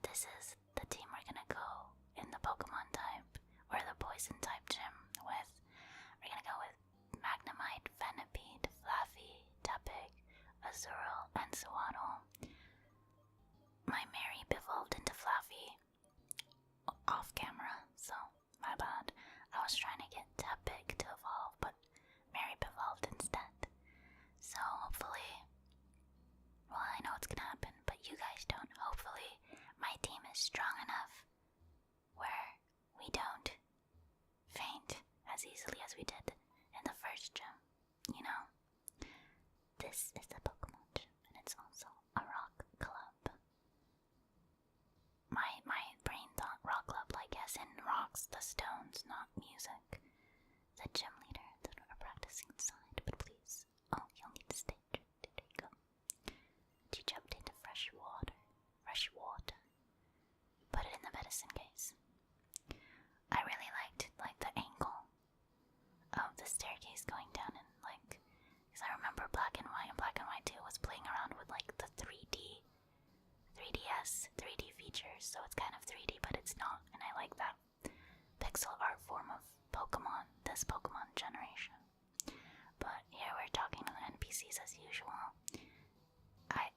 this is the team we're gonna go in the Pokemon type, or the poison type gym with. We're gonna go with Magnemite, Venipede, Fluffy, Tepig, Azurill, and Sewaddle. My Mary evolved into Fluffy off camera, so my bad. I was trying to get Tepig to evolve, but Mary evolved instead. So hopefully, well, I know it's gonna happen, but you guys don't. Hopefully, my team is strong enough where we don't faint as easily as we did in the first gym. You know, this is the Pokemon gym, and it's also a rock club. My brain thought rock club like as in rocks, the stones, not music. The gym leader that we're practicing inside, but please. Oh, you'll need to stay. There you go. Teach update to fresh water. Fresh water. Put it in the medicine case. I really liked the angle of the staircase going down, and because I remember Black and White, and Black and White 2 was playing around with the 3DS 3D features, so it's kind of 3D, but it's not, and I like that pixel art form of Pokemon, this Pokemon generation. But here we're talking to the NPCs as usual.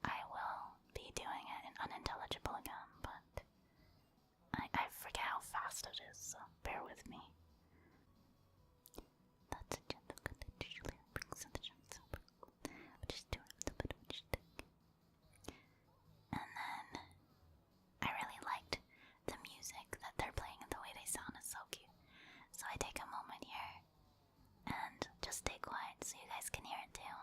I will be doing it in unintelligible again, but I forget how fast it is, so bear with me. That's a gentle good that usually brings in the gentle, but just do it with a bit of stick. And then I really liked the music that they're playing and the way they sound is so cute. So I take a moment here and just stay quiet so you guys can hear it too.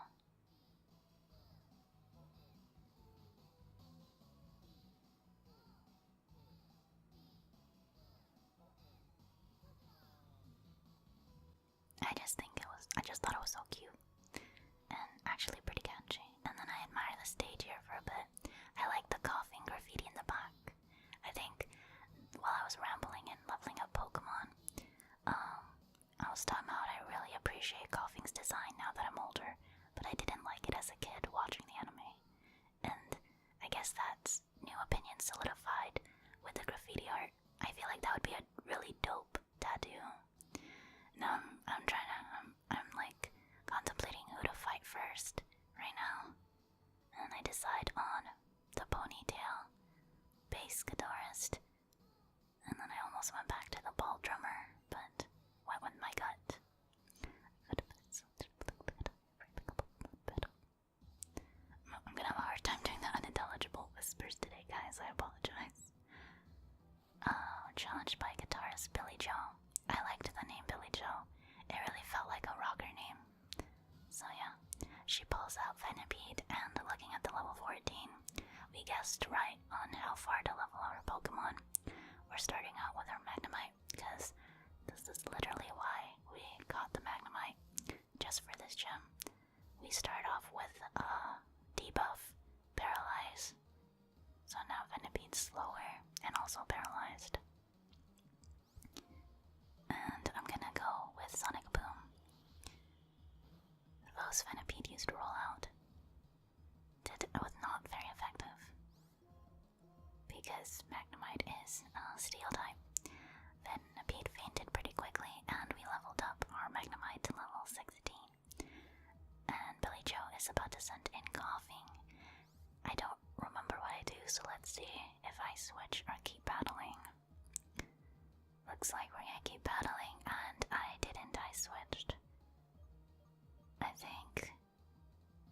I just thought it was so cute and actually pretty catchy. And then I admire the stage here for a bit. I like the Koffing graffiti in the back. I think while I was rambling and leveling up Pokemon, I was talking about I really appreciate Koffing's design now that I'm older, but I didn't like it as a kid watching the anime. And I guess that's new opinion solidified with the graffiti art. I feel like that would be a really dope tattoo. Now I'm contemplating who to fight first right now, and I decide on the ponytail bass guitarist, and then I almost went back to the ball drummer, but went with my gut. I'm gonna have a hard time doing the unintelligible whispers today, guys. I apologize. Challenged by guitarist Billy Joe. I liked the name Billy Joe. It really felt like a rocker name. So yeah, she pulls out Venipede, and looking at the level 14, we guessed right on how far to level our Pokemon. We're starting out with our Magnemite, because this is literally why we got the Magnemite, just for this gym. We start off with debuff, Paralyze. So now Venipede's slower, and also paralyzed. And I'm gonna go with Sonic Boom. Those Venipede used Rollout was not very effective, because Magnemite is Steel type. Venipede fainted pretty quickly, and we leveled up our Magnemite to level 16. And Billy Joe is about to send in Koffing. I don't remember what I do, so let's see if I switch or keep battling. Looks like we're gonna keep battling, and I didn't. I switched. I think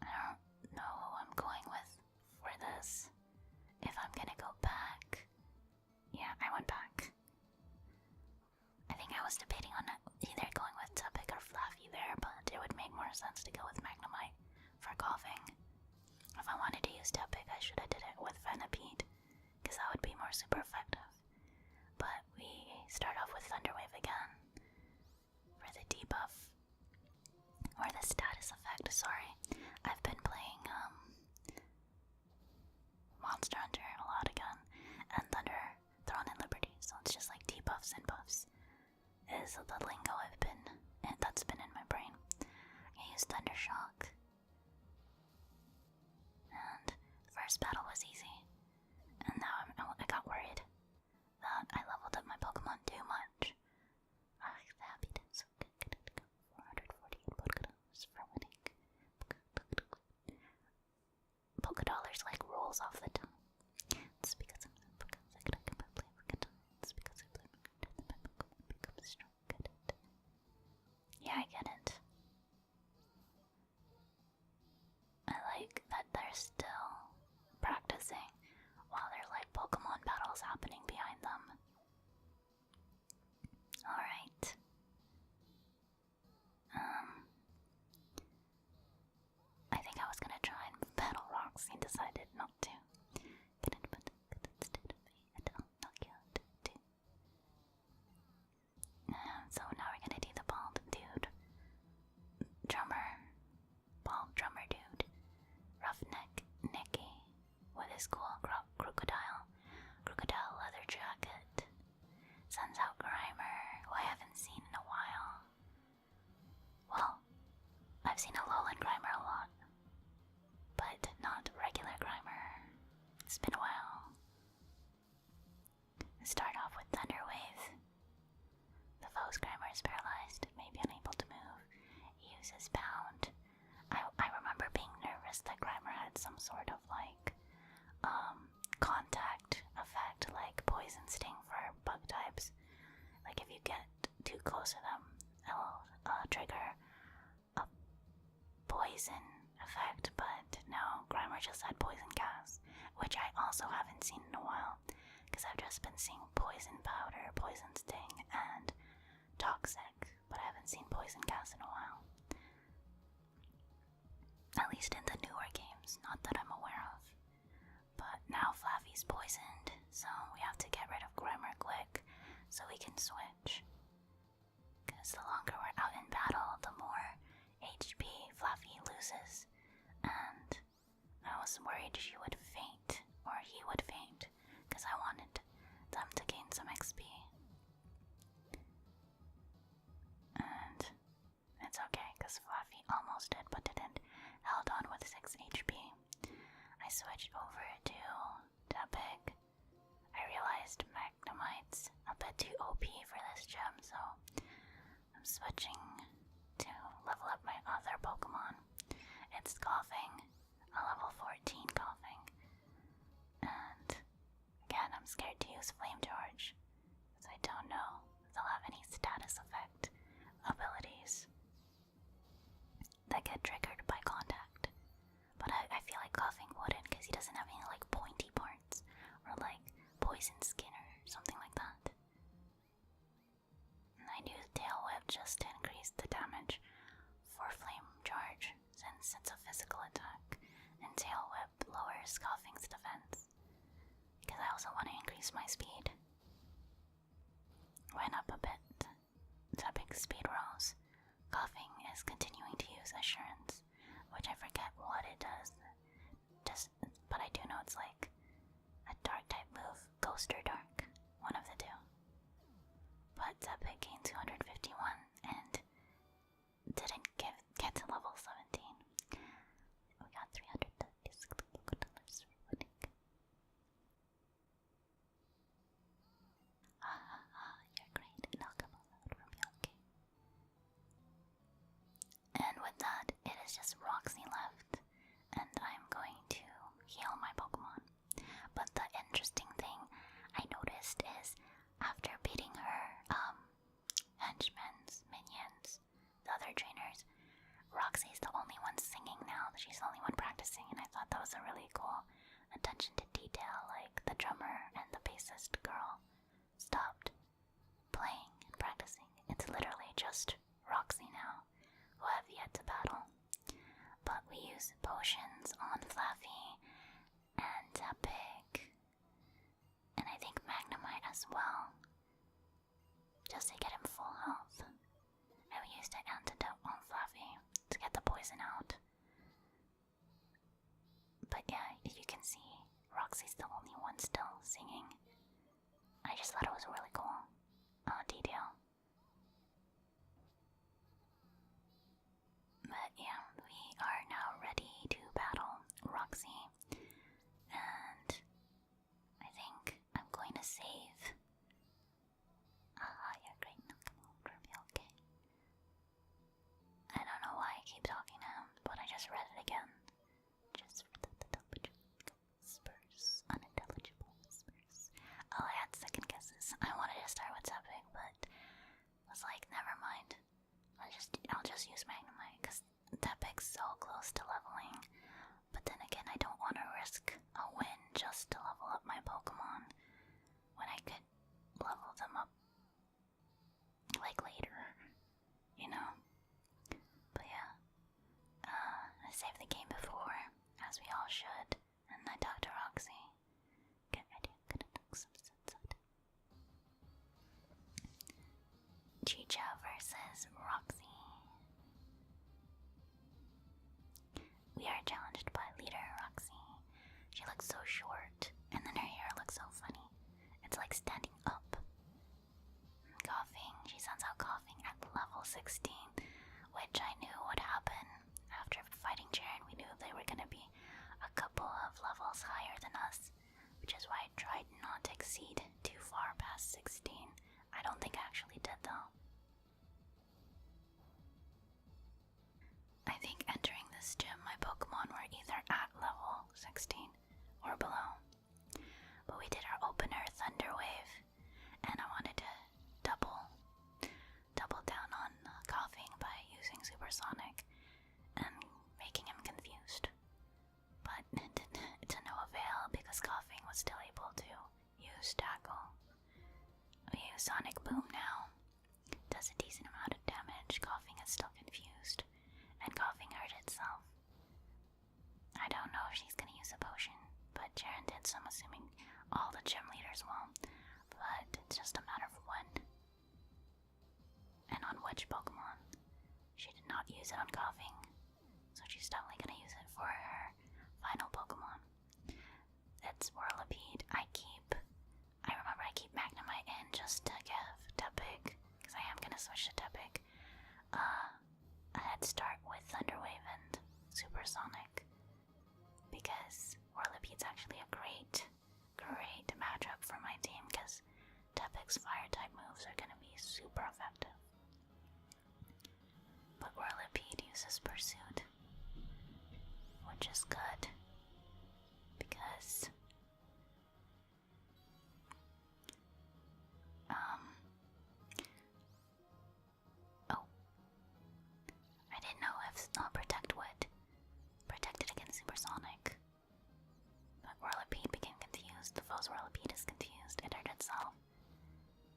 I don't know who I'm going with for this. If I'm gonna go back, yeah, I went back. I think I was debating on either going with Tepig or Fluffy there, but it would make more sense to go with Magnemite for Koffing. If I wanted to use Tepig, I should have did it with Venipede, because that would be more super effective. But we start off with Thunder Wave again for the debuff, or the status effect, sorry. I've been playing Monster Hunter a lot again, and Thunder, Throne, and Liberty, so it's just like debuffs and buffs is the lingo that's been in my brain. I used Thunder Shock, and the first battle was easy, and now I got worried rolls off the tongue. It's because I'm so because I can play with it. It's because I play with it. The Pokemon becomes strong. Get it? Yeah, I get it. I like that they're still practicing while there's like Pokemon battles happening behind them. Alright. I think I was gonna try and battle Roxie and decided not to. So now we're gonna do the bald dude. Bald drummer dude. Roughneck Nicky with his cool crocodile leather jacket. Sends out Grimer, who I haven't seen in a while. Well, I've seen Alolan Grimer a lot, but not regular Grimer. It's been a while. Start off with Thunder Wave. The foe's Grimer is paralyzed, may be unable to move. He uses Pound. I remember being nervous that Grimer had some sort of like contact effect, like poison sting for bug types. Like if you get too close to them, it'll trigger a poison effect. But no, Grimer just had poison gas, which I also haven't seen in a while, because I've just been seeing poison powder, poison sting, and toxic, but I haven't seen poison gas in a while. At least in the newer games, not that I'm aware of. But now Flaffy's poisoned, so we have to get rid of Grimer quick so we can switch. Because the longer we're out in battle, the more HP Flaffy loses. And I was worried she would faint, or he would faint, because I wanted them to gain some XP. And it's okay, because Fluffy almost did, but didn't. Held on with 6 HP. I switched over to Tepig. I realized Magnemite's a bit too OP for this gem, so I'm switching to level up my other Pokemon. It's Koffing, a level 14 Koffing. And again, I'm scared to use Flame Charge, because I don't know if they'll have any status effect abilities that get triggered by contact. But I feel like Koffing wouldn't, because he doesn't have any like pointy parts or like poison skin or something like that. And I used Tail Whip just to increase the damage for Flame Charge, since it's a physical attack, and Tail Whip lowers Koffing's defense, because I also want to increase my speed. Went up a bit. Tepig speed rose. Koffing is continuing to use Assurance, which I forget what it does. But I do know it's like a dark type move, Ghost or Dark, one of the two. But Tepig gained 251 and didn't get to level 17. We got 300 $300 for winning. You're great, and I'll come out from you, okay? And with that, it is just Roxie left, and I'm going to heal my Pokemon. But the interesting thing I noticed is, after beating her henchmen's minions, the other trainers, Roxie's the only one singing now. She's the only one practicing, and I thought that was a really cool attention to detail. Like, the drummer and the bassist girl stopped playing and practicing. It's literally just Roxie now, who have yet to battle. But we use potions on Fluffy and Tepig, and I think Magnemite as well, just to get him full health. And we used an antidote on Fluffy to get the poison out. But yeah, as you can see, Roxie's the only one still singing. I just thought it was a really cool detail. But yeah, we are now ready to battle Roxie, and I think I'm going to save. You're great. No, come over me, okay? I don't know why I keep talking to him, but I just read it again. Just for the double speed. I'll just use Magnemite because Tepig's so close to leveling. But then again, I don't want to risk a win just to level up my Pokemon when I could level them up like later, you know? But yeah, I saved the game before, as we all should, and I talked to Roxie. Get ready, I'm gonna talk some sense out. Chicha versus Roxie. We are challenged by leader Roxie. She looks so short, and then her hair looks so funny. It's like standing up. Koffing. She sends out Koffing at level 16, which I knew would happen after fighting Jaren. We knew they were gonna be a couple of levels higher than us, which is why I tried not to exceed too far past 16. I don't think I actually did though. I think entering this gym, my Pokemon were either at level 16 or below. But we did our opener Thunder Wave, and I wanted to double down on Koffing by using Supersonic and making him confused. But to no avail because Koffing was still able to use Tackle. We use Sonic Boom now. Does a decent amount of damage. Koffing is still confused, and Koffing hurt itself. I don't know if she's gonna use a potion, but Jaren did, so I'm assuming all the gym leaders will. But it's just a matter of when. And on which Pokemon. She did not use it on Koffing, so she's definitely gonna use it for her final Pokemon. It's Whirlipede. I remember I keep Magnemite in just to give Tepig, because I am gonna switch to Tepig, a head start with Thunder Wave and Supersonic, because Whirlipede's actually a great matchup for my team, because Tepig's fire type moves are gonna be super effective. But Whirlipede uses Pursuit, which is good, because I didn't know if Protect would protect it against Supersonic. But Whirlipede became confused. The foe's Whirlipede is confused. It hurt itself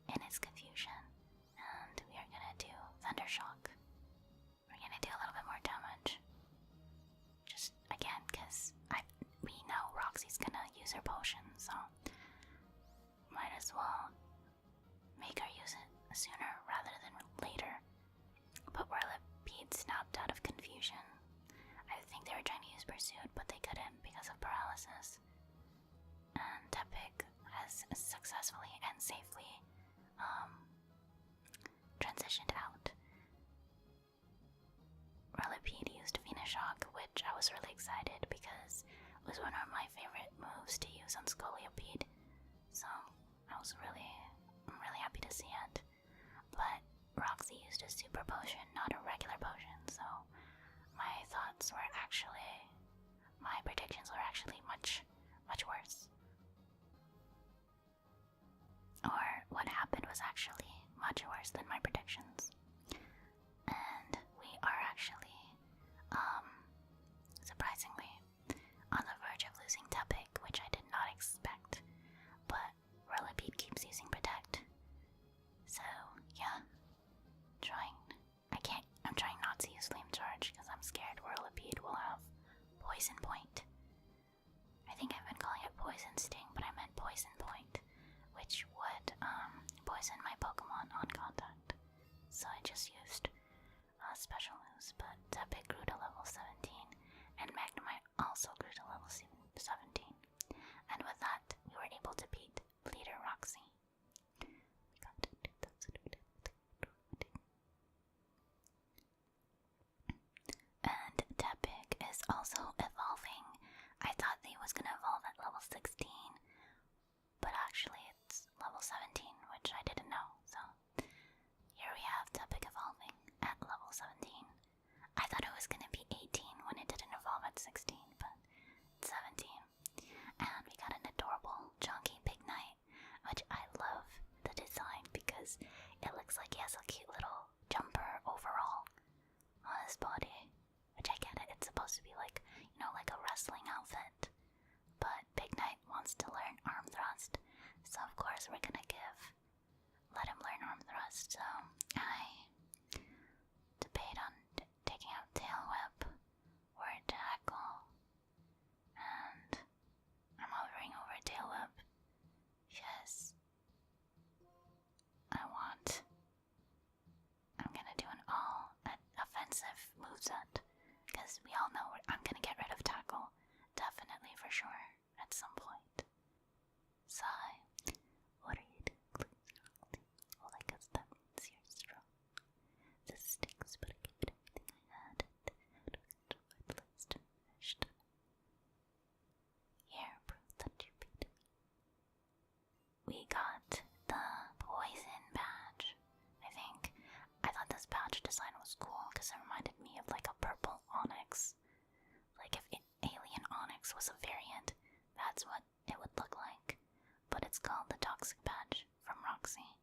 in its confusion. And we are gonna do Thundershock. We're gonna do a little bit more damage. Just again, because we know Roxie's gonna use her potion, so might as well make her use it sooner rather than later. But Whirlipede snapped out of confusion. I think they were trying to use Pursuit, but they couldn't because of paralysis. And Tepig has successfully and safely transitioned out. Whirlipede used Venoshock, which I was really excited because it was one of my favorite moves to use on Scolipede. So I'm really happy to see it. But Roxie used a super potion, not a regular potion, so my predictions were actually much worse. Or what happened was actually much worse than my predictions. And we are actually, surprisingly, on the verge of losing Tepig, which I did not expect. But Whirlipede keeps using Protect. So, yeah. I'm trying not to use Flame Charge because I'm scared Whirlipede will have Poison Point. I think I've been calling it Poison Sting, but I meant Poison Point, which would poison my Pokemon on contact. So I just used special moves, but Tepig grew to level 17, and Magnemite also grew to level 17. And with that, we were able to beat leader Roxie. And Tepig is also evolving. I thought he was gonna evolve at level 16, but actually it's level 17, which I didn't know. So here we have Tepig evolving at level 17. I thought it was gonna be 18 when it didn't evolve at 16, but it's 17. And we got an adorable chunky Big Knight, which I love the design because it looks like he has a cute little jumper overall this body. Which I get it, it's supposed to be like, you know, like a wrestling outfit. But Big Knight wants to learn arm thrust, so of course we're gonna let him learn arm thrust. So I debate on taking out tail whip or tackle, and I'm hovering over tail whip because I'm gonna do an all offensive moveset, because we all know I'm gonna get rid of tackle, definitely for sure, at some point. Sigh. What are you doing? Well, I guess that means you're strong. This stinks, but I gave it everything I had. At least finished. Here, prove that you beat me. We got the poison badge. I thought this badge design was cool because it reminded me of like a purple onyx. Like if alien onyx was a variant, that's what it would look like. But it's called the toxic badge from Roxie.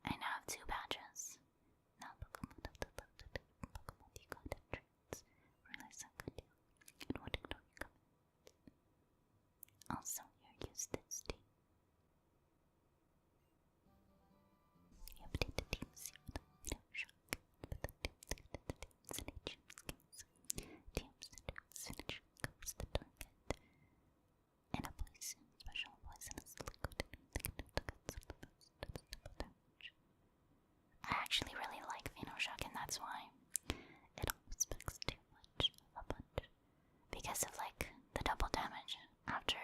I now have 2 badges. Now Pokemon of the left of different Pokemon you got entrance. Realize how good you and would ignore your commands. Also, here, use this team. You update the teams here with no shock, but the teams that the teams in each case. Teams that finish covers the target. And a poison, special poisonous liquid, that can do the guts of the most double damage. I actually really like Venoshock, and that's why it almost packs too much of a punch. Because of like the double damage after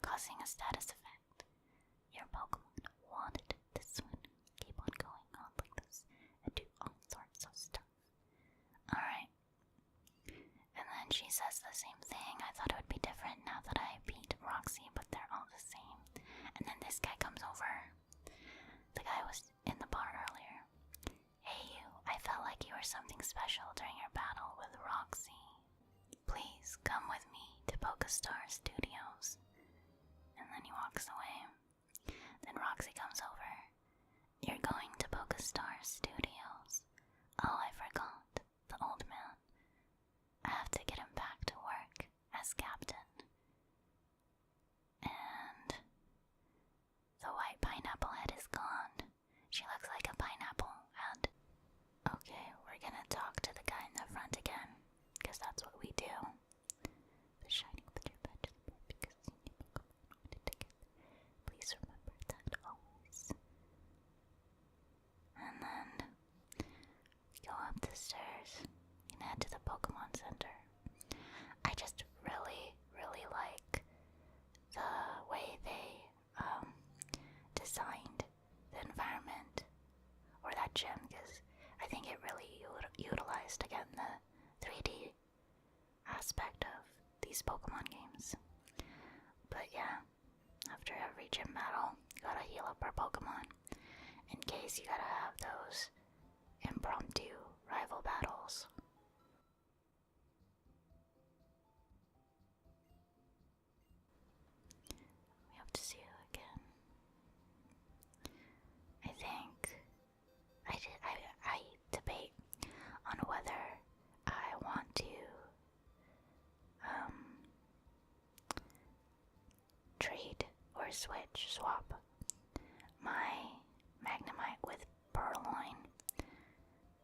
causing a status effect. Your Pokemon wanted this one. Keep on going on like this and do all sorts of stuff. Alright. And then she says the same thing. I thought it would be different now that I beat Roxie, but they're all the same. And then this guy comes over. The guy was in the bar earlier. Hey you, I felt like you were something special during your battle with Roxie. Please come with me to Pokéstar Studios. And then he walks away. Then Roxie comes over. You're going to Pokéstar Studios. Oh, I forgot. The old man. I have to get him back to work as captain. And the white pineapple head is gone. She looks like a pineapple head. Okay, we're gonna talk to the guy in the front again, because that's what we do. The shining picture badge is more because you need Pokemon wanted to get. Please remember that always. And then we go up the stairs and head to the Pokemon Center. I just really, really like the way they designed the environment or that gym, because I think it really utilized again the 3D aspect of these Pokemon games. But yeah, after every gym battle, you gotta heal up our Pokemon in case you gotta have those impromptu rival battles. We hope to see you again. I think I debate on whether I want to trade or swap my Magnemite with Purloin,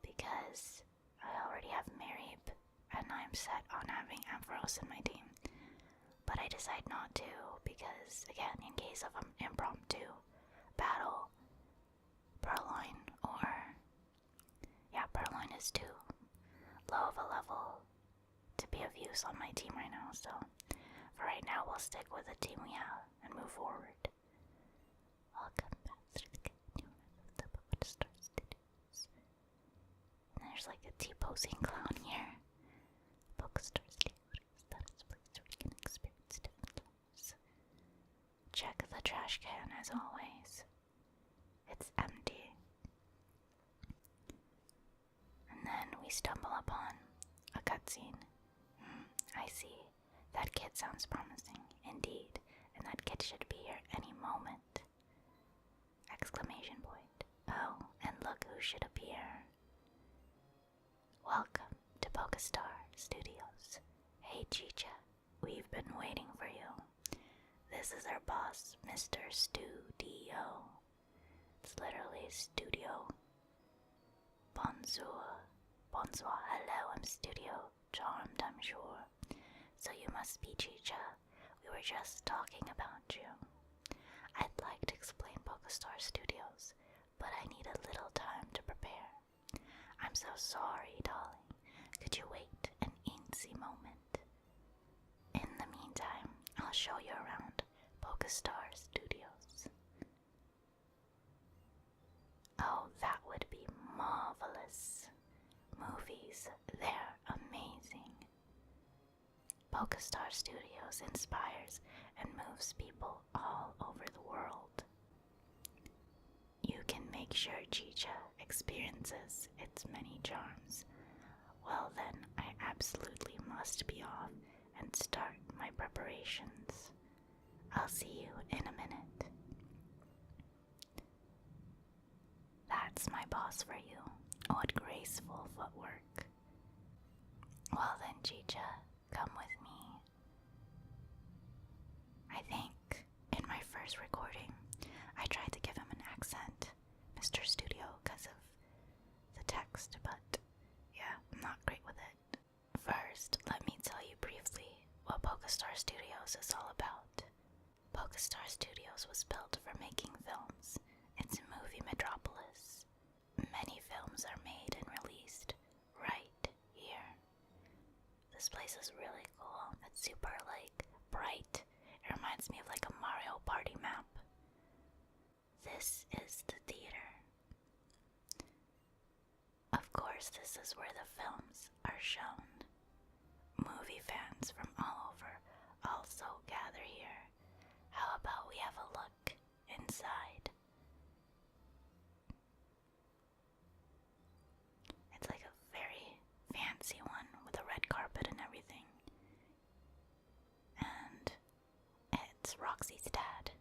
because I already have Mareep and I'm set on having Ampharos in my team. But I decide not to because, again, in case of an impromptu battle, Purloin Purloin is too low of a level to be of use on my team right now, so for right now we'll stick with the team we have and move forward. Welcome back to the new of the Pokéstar Studios. And there's like a T-posing clown here. Pokéstar Studios, that is a place where you can experience different lives. Check the trash can as always. It's empty. And then we stumble upon a cutscene. I see. That kid sounds promising, indeed, and that kid should be here any moment. Exclamation point. Oh, and look who should appear. Welcome Pokéstar Studios. Hey Chicha, we've been waiting for you. This is our boss, Mr. Studio. It's literally studio. Bonjour. Bonsoir. Hello, I'm Studio. Charmed, I'm sure. So you must be Chicha. We were just talking about you. I'd like to explain Pokéstar Studios, but I need a little time to prepare. I'm so sorry, darling. Could you wait an easy moment? In the meantime, I'll show you around Pokéstar Studios. Oh, that would be marvelous. Movies, they're amazing. Pokéstar Studios inspires and moves people all over the world. You can make sure Chicha experiences its many charms. Well then, I absolutely must be off and start my preparations. I'll see you in a minute. That's my boss for you. What graceful footwork. Well then, Chicha, come with me. I think in my first recording, I tried to give him an accent, Mr. Studio, because of the text, but yeah, I'm not great with it. First, let me tell you briefly what Pokéstar Studios is all about. Pokéstar Studios was built for making films. It's a movie metropolis. Many films are made and released right here. This place is really cool. It's super, bright. It reminds me of, a Mario Party map. This is the theater. Of course, this is where the films are shown. Movie fans from all over also gather here. How about we have a look inside? It's like a very fancy one with a red carpet and everything. And it's Roxie's dad.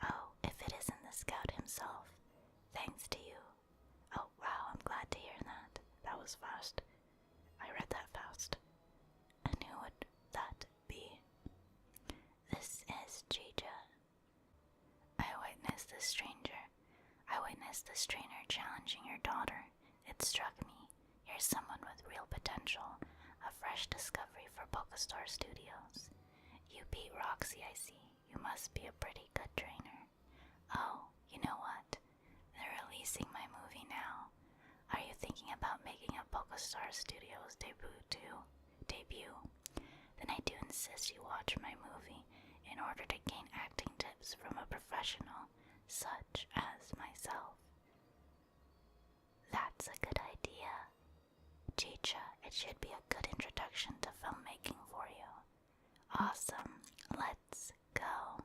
Oh, if it isn't the scout himself, thanks to you. Oh, wow, I'm glad to hear that. That was fast. I read that fast. And who would that be? This is Chicha. I witnessed this stranger. I witnessed this trainer challenging your daughter. It struck me. You're someone with real potential. A fresh discovery for Pokéstar Studios. You beat Roxie, I see. You must be a pretty good trainer. Oh, you know what? They're releasing my movie now. Are you thinking about making a Pokéstar Studios debut? Then I do insist you watch my movie in order to gain acting tips from a professional such as myself. That's a good idea. Chicha, it should be a good introduction to filmmaking for you. Awesome. Let's go.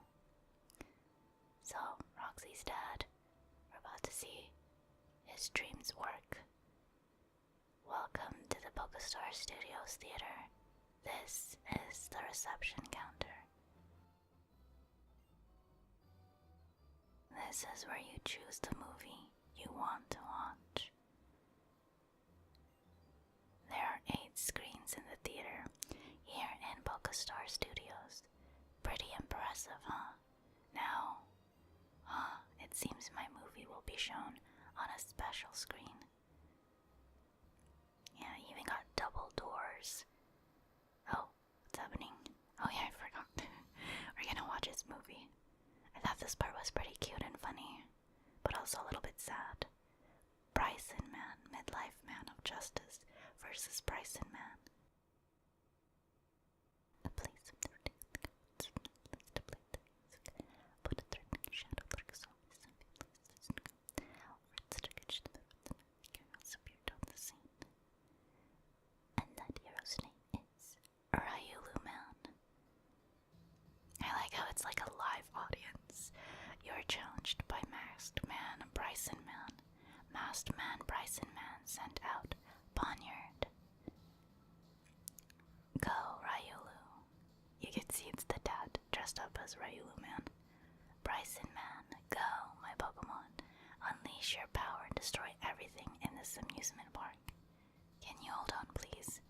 So, Roxie's dad, we're about to see his dreams work. Welcome to the Pokéstar Studios Theater. This is the reception counter. This is where you choose the movie you want to watch. There are 8 screens in the theater here in Pokéstar Studios. Pretty impressive, huh? Now, it seems my movie will be shown on a special screen. Yeah, I even got double doors. Oh, what's happening? Oh yeah, I forgot. We're gonna watch his movie. I thought this part was pretty cute and funny, but also a little bit sad. Bryson Man, midlife man of justice, versus Bryson Man. A place of the ridiculous, to play the music, but a threatening shadow lurks over some places. Words to catch the heroes appeared on the scene. And that hero's name is Ryulu Man. I like how it's like a live audience. You're challenged by Masked Man, Bryson Man. Masked Man, Bryson Man sent out Poniard. Go, Ryulu. You can see it's the dad dressed up as Ryulu Man. Bryson Man, go, my Pokemon. Unleash your power and destroy everything in this amusement park. Can you hold on, please?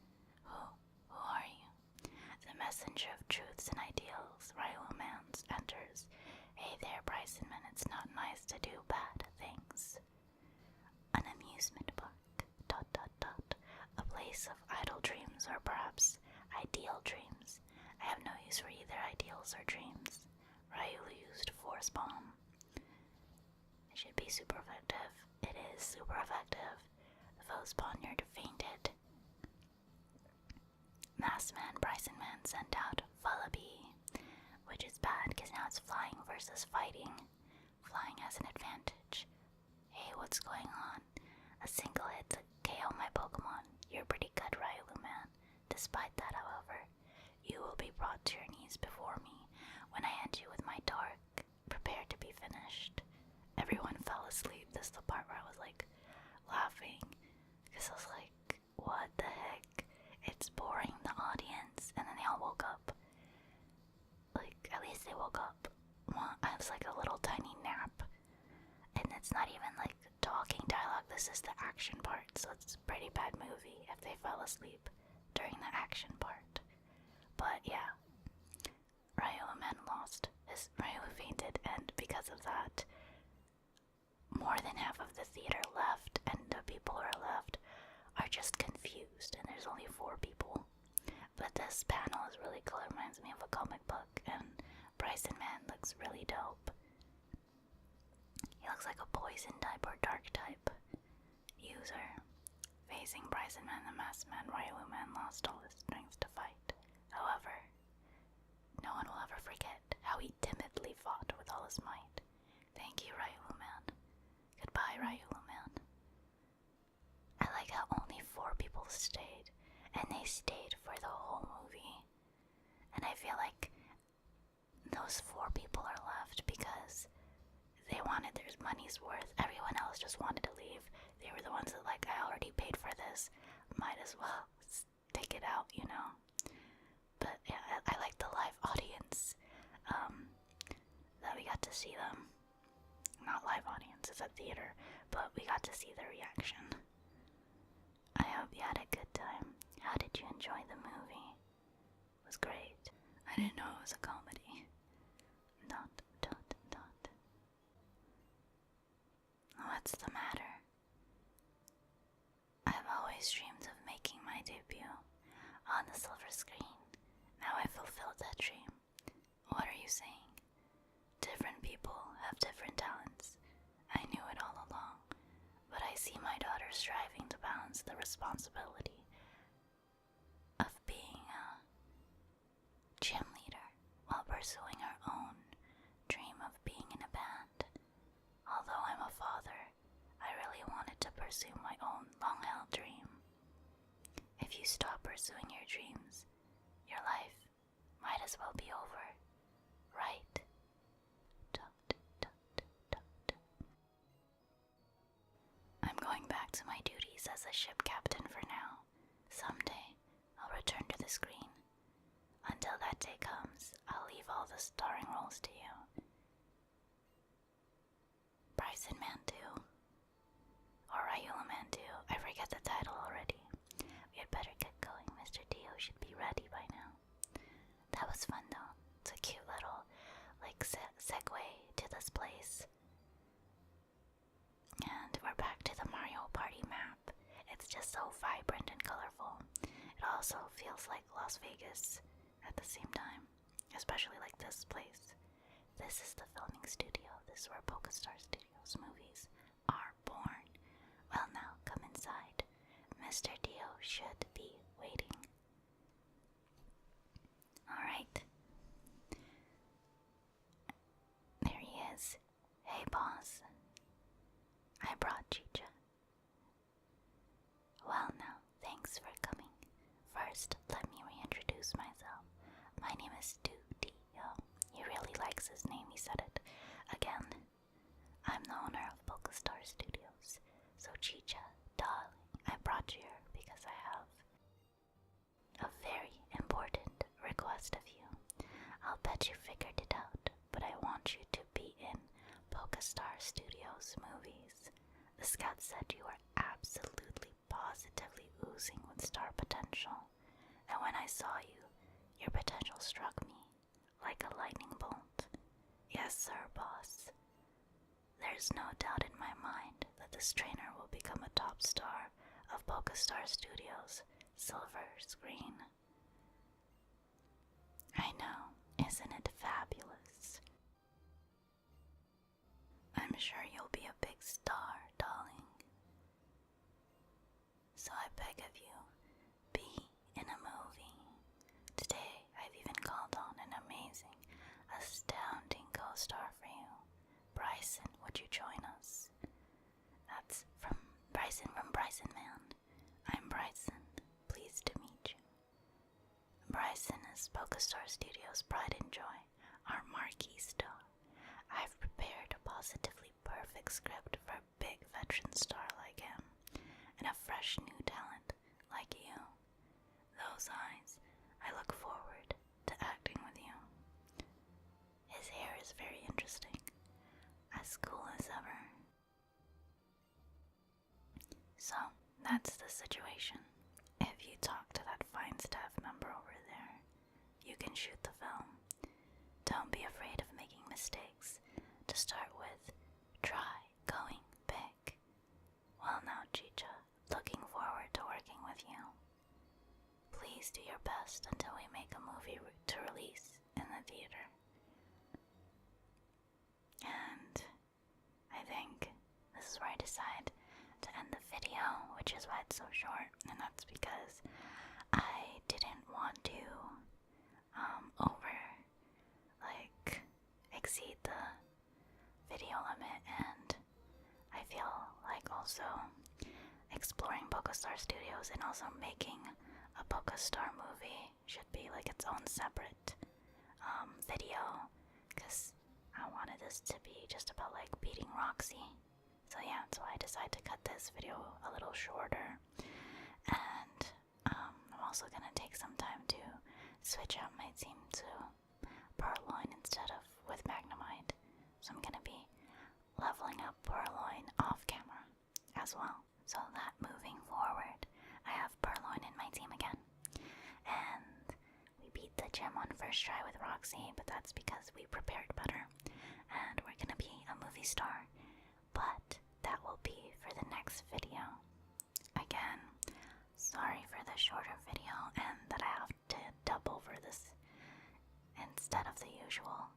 case of idle dreams, or perhaps ideal dreams. I have no use for either ideals or dreams. Ryulu used Force Bomb. It should be super effective. It is super effective. The foe Spaniard fainted. Masked Man, Bryson Man sent out Vullaby, which is bad because now it's flying versus fighting. Flying has an advantage. Hey, what's going on? A single hit to KO my Pokemon. You're pretty good, Ryulu Man. Despite that, however, you will be brought to your knees before me when I hit you with my dark. Prepare to be finished. Everyone fell asleep. This is the part where I was like laughing because I was like, what the heck? It's boring the audience, and then they all woke up. Like, at least they woke up. Well, it was like a little tiny nap. And it's not even like talking dialogue, this is the action part, so it's a pretty bad movie if they fell asleep during the action part. But yeah, Ryulu Man lost. Ryulu fainted, and because of that, more than half of the theater left, and the people who are left are just confused, and there's only 4 people. But this panel is really cool. It reminds me of a comic book, and Bryson Man looks really dope. He looks like a poison type or dark type user. Facing Bryson Man, the Masked Man, Ryulu Man lost all his strength to fight. However, no one will ever forget how he timidly fought with all his might. Thank you, Ryulu Man. Goodbye, Ryulu Man. I like how only 4 people stayed, and they stayed for the whole movie. And I feel like those 4 people are left because they wanted their money's worth. Everyone else just wanted to leave. They were the ones that like, I already paid for this. Might as well stick it out, you know? But yeah, I like the live audience. That we got to see them. Not live audience, it's a theater. But we got to see their reaction. I hope you had a good time. How did you enjoy the movie? It was great. I didn't know it was a comedy. Dot. What's the matter? I've always dreamed of making my debut on the silver screen. Now I fulfilled that dream. What are you saying? Different people have different talents. I knew it all along, but I see my daughter striving to balance the responsibility of being a gym leader while pursuing her own dream of being in a band. Although I'm a father, I really wanted to pursue my own long-held dream. If you stop pursuing your dreams, your life might as well be over, right? I'm going back to my duties as a ship captain for now. Someday, I'll return to the screen. Until that day comes, I'll leave all the starring roles to you. Bryson Man 2. Or Ryulu Man 2. I forget the title already. We had better get going. Mr. Dio should be ready by now. That was fun though. It's a cute little, segue to this place. And we're back to the Mario Party map. It's just so vibrant and colorful. It also feels like Las Vegas at the same time. Especially like this place. This is the filming studio. This is where Pokéstar Studios movies are born. Well now, come inside. Mr. Dio should be waiting. Alright. There he is. Hey boss. I brought Chicha. Well now, thanks for coming. First, let me reintroduce myself. My name is Dio. He really likes his name, he said it. Again, I'm the owner of Pokéstar Studios. So Chicha, darling, I brought you here because I have a very important request of you. I'll bet you figured it out, but I want you to be in Pokéstar Studios movies. The scout said you are absolutely positively oozing with star potential. And when I saw you, your potential struck me like a lightning bolt. Yes, sir, boss. There's no doubt in my mind that this trainer will become a top star of Pokéstar Studios silver screen. I know, isn't it fabulous? I'm sure you'll be a big star, darling. So I beg of you, be in a movie. Today, I've even called on an amazing, astounding co-star for you. Bryson, would you join us? That's from Bryson Man. I'm Bryson. Pleased to meet you. Bryson is Pokéstar Studios' pride and joy, our marquee star. I've prepared a positively perfect script for a big veteran star like him, and a fresh new talent like you. Those eyes, I look forward to acting with you. His hair is very interesting, as cool as ever. So, that's the situation. If you talk to that fine staff member over there, you can shoot the film. Don't be afraid of making mistakes. To start with, try going big. Well now, Chicha, looking forward to working with you. Please do your best until we make a movie to release in the theater. And I think this is where I decide to end the video, which is why it's so short, and that's because I didn't want to exceed the video limit, and I feel like also exploring Pokéstar Studios and also making a Pokéstar movie should be like its own separate video, because I wanted this to be just about like beating Roxie. So yeah, so I decided to cut this video a little shorter, and I'm also gonna take some time to switch out my team to Purloin instead of with Magnemite. So I'm gonna be leveling up Purloin off camera as well, so that moving forward I have Purloin in my team again. And we beat the gym on first try with Roxie, but that's because we prepared better, and we're gonna be a movie star. But that will be for the next video. Again, sorry for the shorter video and that I have to dub over this instead of the usual